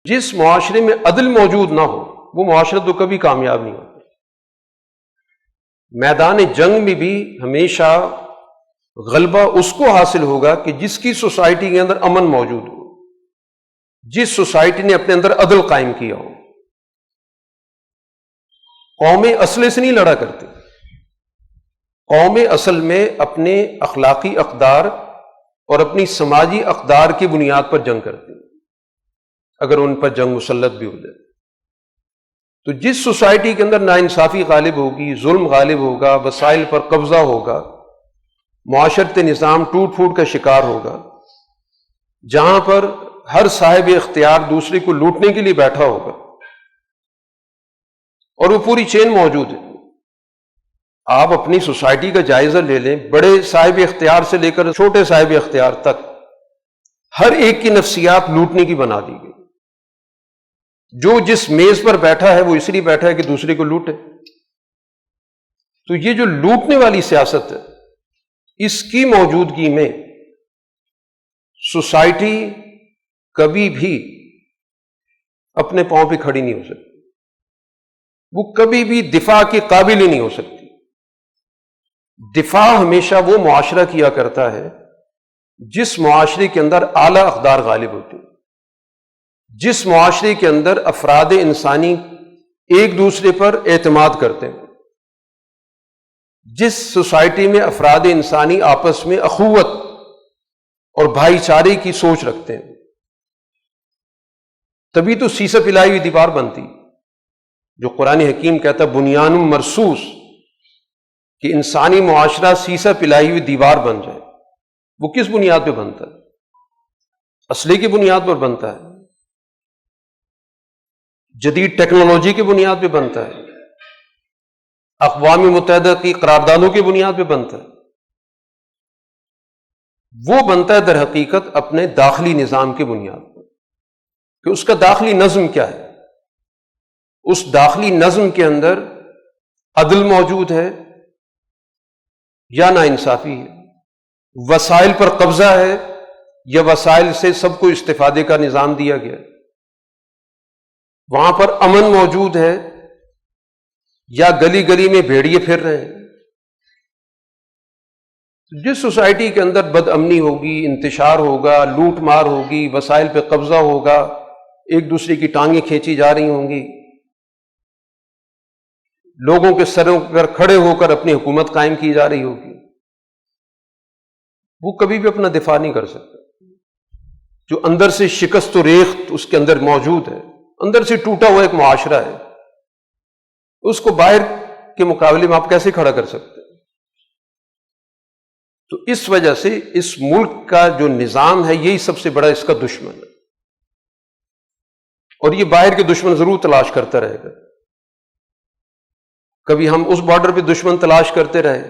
جس معاشرے میں عدل موجود نہ ہو وہ معاشرہ تو کبھی کامیاب نہیں ہوتا۔ میدان جنگ میں بھی ہمیشہ غلبہ اس کو حاصل ہوگا کہ جس کی سوسائٹی کے اندر امن موجود ہو، جس سوسائٹی نے اپنے اندر عدل قائم کیا ہو۔ قومیں اسلحے سے نہیں لڑا کرتی، قومیں اصل میں اپنے اخلاقی اقدار اور اپنی سماجی اقدار کی بنیاد پر جنگ کرتی ہیں۔ اگر ان پر جنگ مسلط بھی ہو جائے تو جس سوسائٹی کے اندر ناانصافی غالب ہوگی، ظلم غالب ہوگا، وسائل پر قبضہ ہوگا، معاشرتی نظام ٹوٹ پھوٹ کا شکار ہوگا، جہاں پر ہر صاحب اختیار دوسرے کو لوٹنے کے لیے بیٹھا ہوگا اور وہ پوری چین موجود ہے۔ آپ اپنی سوسائٹی کا جائزہ لے لیں، بڑے صاحب اختیار سے لے کر چھوٹے صاحب اختیار تک ہر ایک کی نفسیات لوٹنے کی بنا دی گئی۔ جو جس میز پر بیٹھا ہے وہ اس لیے بیٹھا ہے کہ دوسرے کو لوٹے۔ تو یہ جو لوٹنے والی سیاست ہے، اس کی موجودگی میں سوسائٹی کبھی بھی اپنے پاؤں پہ کھڑی نہیں ہو سکتی، وہ کبھی بھی دفاع کے قابل ہی نہیں ہو سکتی۔ دفاع ہمیشہ وہ معاشرہ کیا کرتا ہے جس معاشرے کے اندر اعلیٰ اقدار غالب ہوتے ہیں، جس معاشرے کے اندر افراد انسانی ایک دوسرے پر اعتماد کرتے ہیں، جس سوسائٹی میں افراد انسانی آپس میں اخوت اور بھائی چارے کی سوچ رکھتے ہیں۔ تبھی تو سیسہ پلائی ہوئی دیوار بنتی، جو قرآن حکیم کہتا ہے بنیان مرصوص، کہ انسانی معاشرہ سیسہ پلائی ہوئی دیوار بن جائے۔ وہ کس بنیاد پہ بنتا ہے؟ اسلحے کی بنیاد پر بنتا ہے، جدید ٹیکنالوجی کی بنیاد پہ بنتا ہے، اقوام متحدہ کی قراردادوں کی بنیاد پہ بنتا ہے۔ وہ بنتا ہے در حقیقت اپنے داخلی نظام کی بنیاد پر، کہ اس کا داخلی نظم کیا ہے۔ اس داخلی نظم کے اندر عدل موجود ہے یا ناانصافی ہے، وسائل پر قبضہ ہے یا وسائل سے سب کو استفادے کا نظام دیا گیا، وہاں پر امن موجود ہے یا گلی گلی میں بھیڑیے پھر رہے ہیں۔ جس سوسائٹی کے اندر بد امنی ہوگی، انتشار ہوگا، لوٹ مار ہوگی، وسائل پہ قبضہ ہوگا، ایک دوسرے کی ٹانگیں کھینچی جا رہی ہوں گی، لوگوں کے سروں پر کھڑے ہو کر اپنی حکومت قائم کی جا رہی ہوگی، وہ کبھی بھی اپنا دفاع نہیں کر سکتا۔ جو اندر سے شکست و ریخت اس کے اندر موجود ہے، اندر سے ٹوٹا ہوا ایک معاشرہ ہے، اس کو باہر کے مقابلے میں آپ کیسے کھڑا کر سکتے ہیں؟ تو اس وجہ سے اس ملک کا جو نظام ہے یہی سب سے بڑا اس کا دشمن ہے، اور یہ باہر کے دشمن ضرور تلاش کرتا رہے گا۔ کبھی ہم اس بارڈر پہ دشمن تلاش کرتے رہے،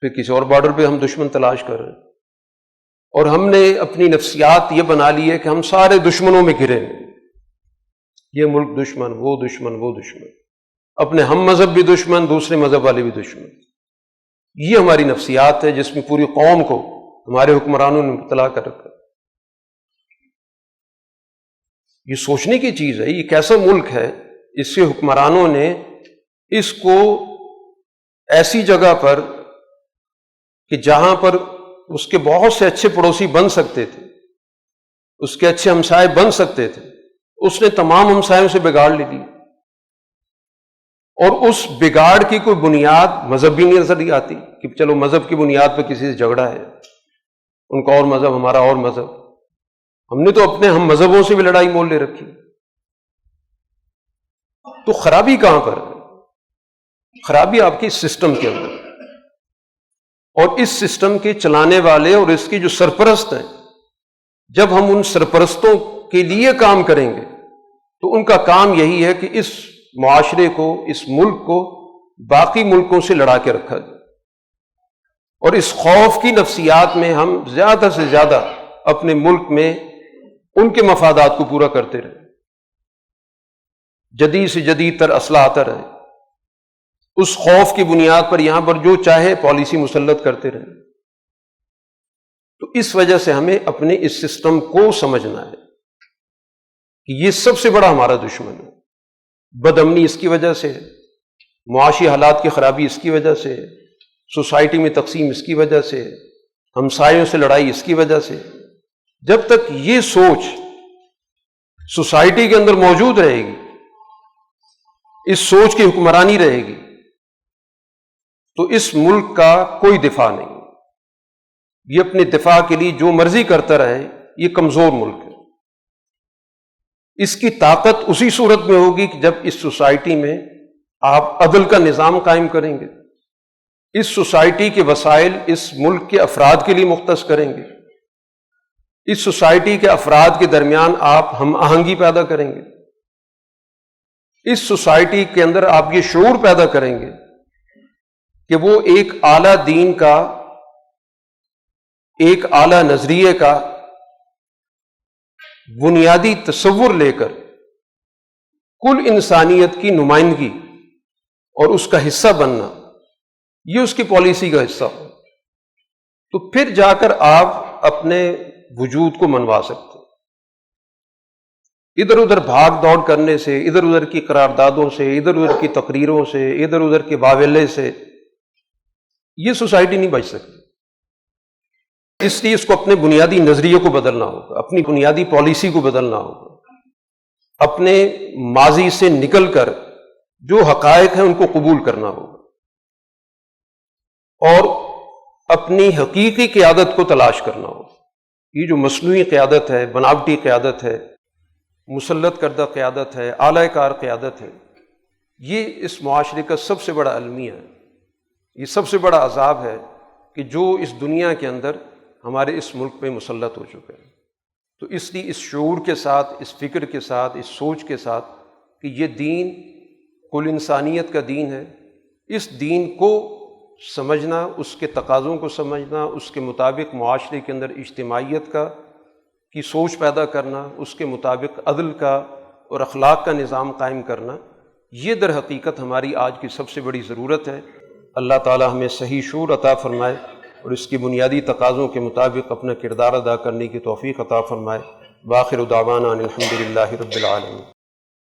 پھر کسی اور بارڈر پہ ہم دشمن تلاش کر رہے ہیں، اور ہم نے اپنی نفسیات یہ بنا لی ہے کہ ہم سارے دشمنوں میں گھرے ہیں، یہ ملک دشمن، وہ دشمن، وہ دشمن، اپنے ہم مذہب بھی دشمن، دوسرے مذہب والے بھی دشمن۔ یہ ہماری نفسیات ہے جس میں پوری قوم کو ہمارے حکمرانوں نے مبتلا کر رکھا۔ یہ سوچنے کی چیز ہے، یہ کیسا ملک ہے، اس کے حکمرانوں نے اس کو ایسی جگہ پر کہ جہاں پر اس کے بہت سے اچھے پڑوسی بن سکتے تھے، اس کے اچھے ہمسائے بن سکتے تھے، اس نے تمام ہمسایوں سے بگاڑ لی دی، اور اس بگاڑ کی کوئی بنیاد مذہبی نہیں نظر نہیں آتی کہ چلو مذہب کی بنیاد پہ کسی سے جھگڑا ہے، ان کا اور مذہب، ہمارا اور مذہب۔ ہم نے تو اپنے ہم مذہبوں سے بھی لڑائی مول لے رکھی۔ تو خرابی کہاں پر ہے؟ خرابی آپ کی سسٹم کے اندر، اور اس سسٹم کے چلانے والے اور اس کی جو سرپرست ہیں، جب ہم ان سرپرستوں کے لیے کام کریں گے تو ان کا کام یہی ہے کہ اس معاشرے کو، اس ملک کو باقی ملکوں سے لڑا کے رکھا جائے، اور اس خوف کی نفسیات میں ہم زیادہ سے زیادہ اپنے ملک میں ان کے مفادات کو پورا کرتے رہے، جدید سے جدید تر اسلحہ آتا رہے، اس خوف کی بنیاد پر یہاں پر جو چاہے پالیسی مسلط کرتے رہے۔ تو اس وجہ سے ہمیں اپنے اس سسٹم کو سمجھنا ہے کہ یہ سب سے بڑا ہمارا دشمن ہے۔ بد امنی اس کی وجہ سے ہے، معاشی حالات کی خرابی اس کی وجہ سے ہے، سوسائٹی میں تقسیم اس کی وجہ سے ہے، ہمسایوں سے لڑائی اس کی وجہ سے ہے۔ جب تک یہ سوچ سوسائٹی کے اندر موجود رہے گی، اس سوچ کی حکمرانی رہے گی، تو اس ملک کا کوئی دفاع نہیں۔ یہ اپنے دفاع کے لیے جو مرضی کرتا رہے، یہ کمزور ملک ہے۔ اس کی طاقت اسی صورت میں ہوگی کہ جب اس سوسائٹی میں آپ عدل کا نظام قائم کریں گے، اس سوسائٹی کے وسائل اس ملک کے افراد کے لیے مختص کریں گے، اس سوسائٹی کے افراد کے درمیان آپ ہم آہنگی پیدا کریں گے، اس سوسائٹی کے اندر آپ یہ شعور پیدا کریں گے کہ وہ ایک اعلیٰ دین کا، ایک اعلیٰ نظریے کا بنیادی تصور لے کر کل انسانیت کی نمائندگی اور اس کا حصہ بننا، یہ اس کی پالیسی کا حصہ ہو، تو پھر جا کر آپ اپنے وجود کو منوا سکتے ہیں۔ ادھر ادھر بھاگ دوڑ کرنے سے، ادھر ادھر کی قراردادوں سے، ادھر ادھر کی تقریروں سے، ادھر ادھر کے واویلے سے یہ سوسائٹی نہیں بچ سکتی۔ اس لیے اس کو اپنے بنیادی نظریے کو بدلنا ہوگا، اپنی بنیادی پالیسی کو بدلنا ہوگا، اپنے ماضی سے نکل کر جو حقائق ہیں ان کو قبول کرنا ہوگا، اور اپنی حقیقی قیادت کو تلاش کرنا ہوگا۔ یہ جو مصنوعی قیادت ہے، بناوٹی قیادت ہے، مسلط کردہ قیادت ہے، اعلی کار قیادت ہے، یہ اس معاشرے کا سب سے بڑا المیہ ہے، یہ سب سے بڑا عذاب ہے کہ جو اس دنیا کے اندر ہمارے اس ملک پہ مسلط ہو چکا ہے۔ تو اس لیے اس شعور کے ساتھ، اس فکر کے ساتھ، اس سوچ کے ساتھ کہ یہ دین کل انسانیت کا دین ہے، اس دین کو سمجھنا، اس کے تقاضوں کو سمجھنا، اس کے مطابق معاشرے کے اندر اجتماعیت کی سوچ پیدا کرنا، اس کے مطابق عدل کا اور اخلاق کا نظام قائم کرنا، یہ در حقیقت ہماری آج کی سب سے بڑی ضرورت ہے۔ اللہ تعالی ہمیں صحیح شعور عطا فرمائے اور اس کی بنیادی تقاضوں کے مطابق اپنا کردار ادا کرنے کی توفیق عطا فرمائے۔ وآخر دعوانا ان الحمد للہ رب العالمین۔